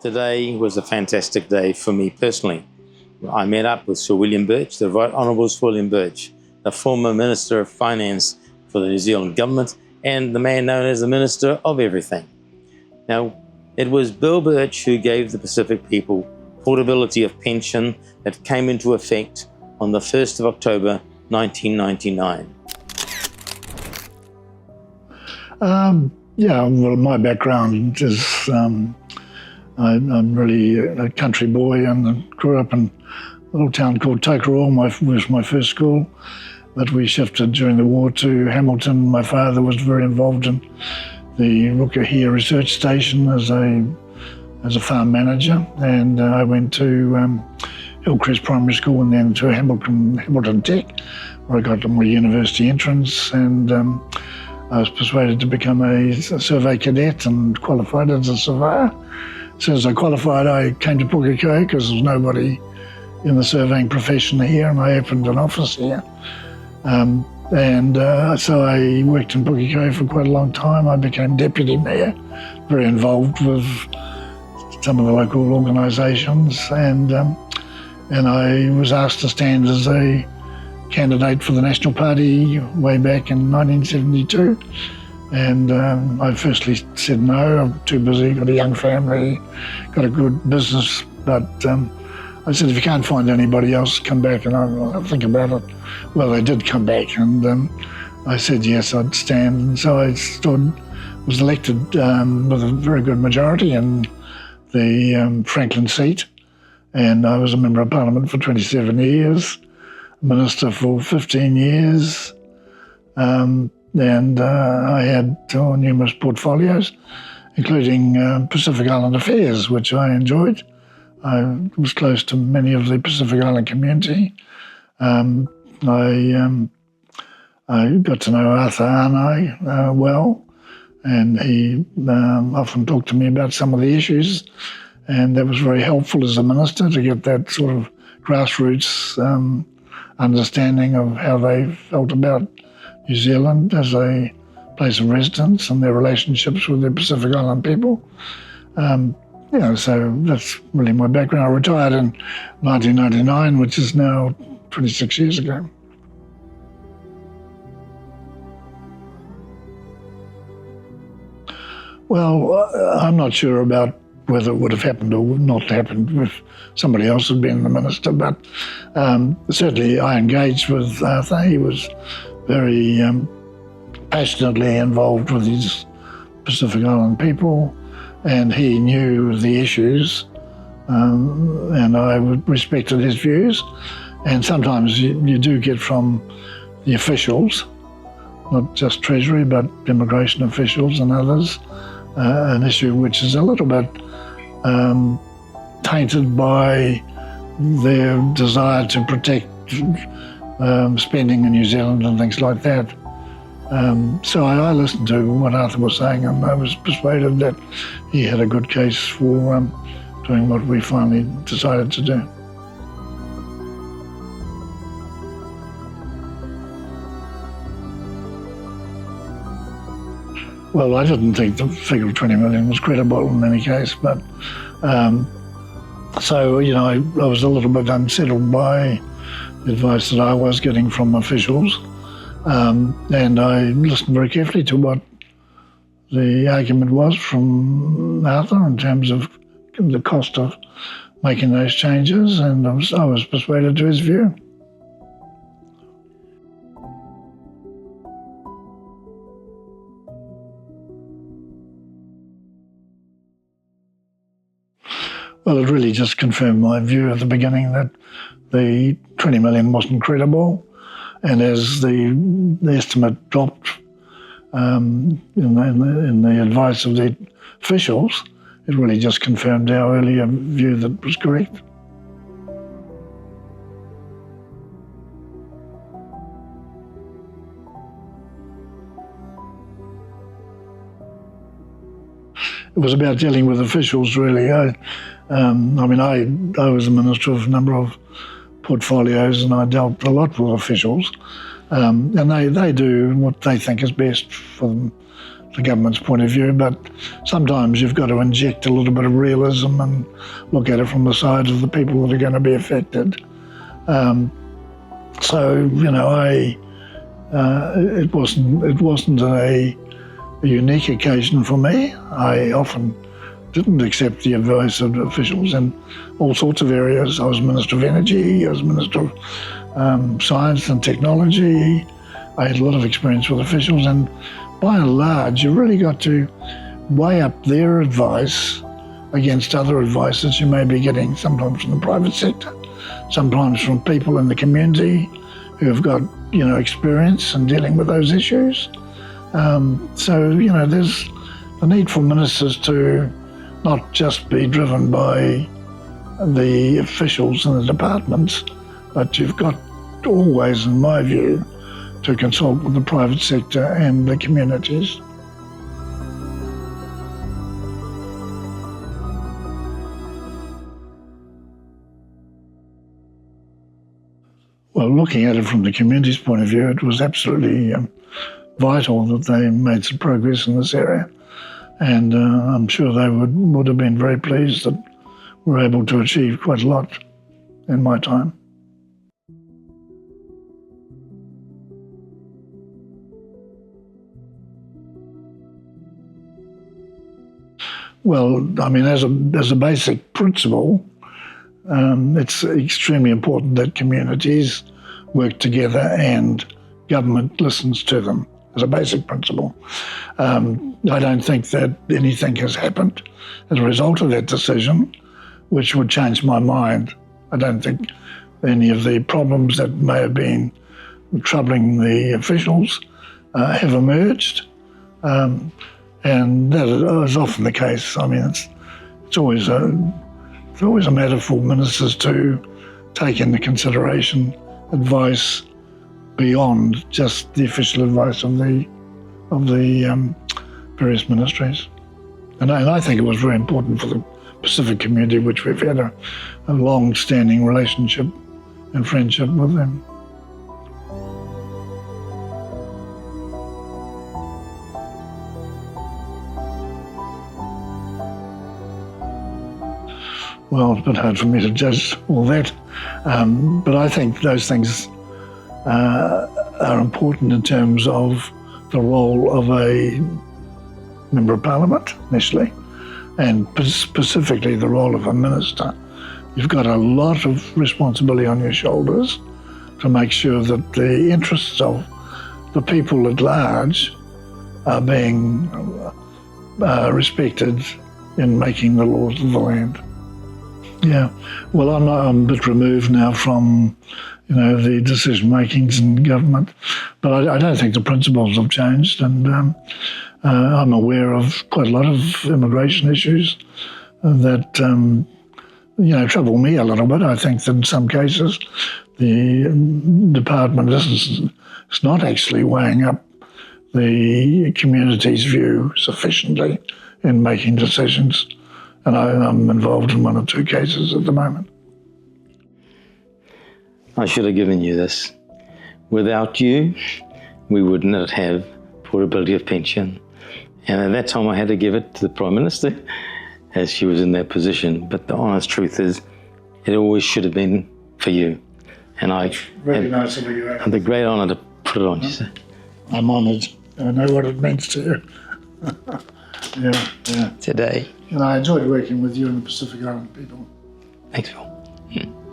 Today was a fantastic day for me personally. I met up with Sir William Birch, the Right Honourable Sir William Birch, the former Minister of Finance for the New Zealand Government and the man known as the Minister of Everything. Now, it was Bill Birch who gave the Pacific people portability of pension that came into effect on the 1st of October 1999. Yeah, well, my background is I'm really a country boy and grew up in a little town called Tokoroa, was my first school. But we shifted during the war to Hamilton. My father was very involved in the Rukahia Research Station as a farm manager, and I went to Hillcrest Primary School and then to Hamilton Tech, where I got my university entrance, and I was persuaded to become a survey cadet and qualified as a surveyor. As soon as I qualified, I came to Pukekohe because there was nobody in the surveying profession here, and I opened an office here. So I worked in Pukekohe for quite a long time. I became deputy mayor, very involved with some of the local organisations, and I was asked to stand as a candidate for the National Party way back in 1972. And I firstly said no, I'm too busy, got a young family, got a good business, but I said, if you can't find anybody else, come back and I'll think about it. Well, they did come back, and I said yes, I'd stand. And so I was elected with a very good majority in the Franklin seat, and I was a member of Parliament for 27 years, Minister for 15 years, and I had numerous portfolios, including Pacific Island Affairs, which I enjoyed. I was close to many of the Pacific Island community. I got to know Arthur Anae well, and he often talked to me about some of the issues, and that was very helpful as a minister to get that sort of grassroots understanding of how they felt about New Zealand as a place of residence and their relationships with the Pacific Island people. So that's really my background. I retired in 1999, which is now 26 years ago. Well, I'm not sure about whether it would have happened or not happened if somebody else had been the minister, but certainly I engaged with Arthur. He was very passionately involved with his Pacific Island people, and he knew the issues, and I respected his views. And sometimes you do get from the officials, not just Treasury, but immigration officials and others, an issue which is a little bit tainted by their desire to protect spending in New Zealand and things like that. So I listened to what Arthur was saying, and I was persuaded that he had a good case for doing what we finally decided to do. Well, I didn't think the figure of 20 million was credible in any case, but so, I was a little bit unsettled by the advice that I was getting from officials. And I listened very carefully to what the argument was from Arthur in terms of the cost of making those changes, and I was persuaded to his view. Well, it really just confirmed my view at the beginning that the 20 million wasn't credible. And as the estimate dropped in the advice of the officials, it really just confirmed our earlier view that was correct. It was about dealing with officials, really. I was a minister of a number of portfolios, and I dealt a lot with officials, and they do what they think is best for them the government's point of view, but sometimes you've got to inject a little bit of realism and look at it from the side of the people that are going to be affected. So, you know, it wasn't a unique occasion for me. I often didn't accept the advice of officials in all sorts of areas. I was Minister of Energy, I was Minister of Science and Technology. I had a lot of experience with officials, and by and large, you really got to weigh up their advice against other advices you may be getting, sometimes from the private sector, sometimes from people in the community who have got, you know, experience in dealing with those issues. So, you know, there's the need for ministers to not just be driven by the officials in the departments, but you've got always, in my view, to consult with the private sector and the communities. Well, looking at it from the community's point of view, it was absolutely vital that they made some progress in this area. And I'm sure they would have been very pleased that we were able to achieve quite a lot in my time. Well, I mean, as a basic principle, it's extremely important that communities work together and government listens to them, as a basic principle. I don't think that anything has happened as a result of that decision which would change my mind. I don't think any of the problems that may have been troubling the officials have emerged. And that is often the case. I mean, it's always a matter for ministers to take into consideration advice beyond just the official advice of the various ministries. And I think it was very important for the Pacific community, which we've had a long-standing relationship and friendship with them. Well, it's a bit hard for me to judge all that, but I think those things are important in terms of the role of a Member of Parliament, initially, and specifically the role of a minister. You've got a lot of responsibility on your shoulders to make sure that the interests of the people at large are being respected in making the laws of the land. Yeah, well, I'm a bit removed now from, you know, the decision makings in government, but I don't think the principles have changed, and I'm aware of quite a lot of immigration issues that you know, trouble me a little bit. I think that in some cases the department is not actually weighing up the community's view sufficiently in making decisions. And I'm involved in one or two cases at the moment. I should have given you this. Without you, we would not have portability of pension. And at that time I had to give it to the Prime Minister as she was in that position. But the honest truth is, it always should have been for you. And I Really nice of you. had the great honour to put it on you, sir. I'm honoured. I know what it means to you. Yeah. Today. And I enjoyed working with you and the Pacific Island people. Thanks, Phil.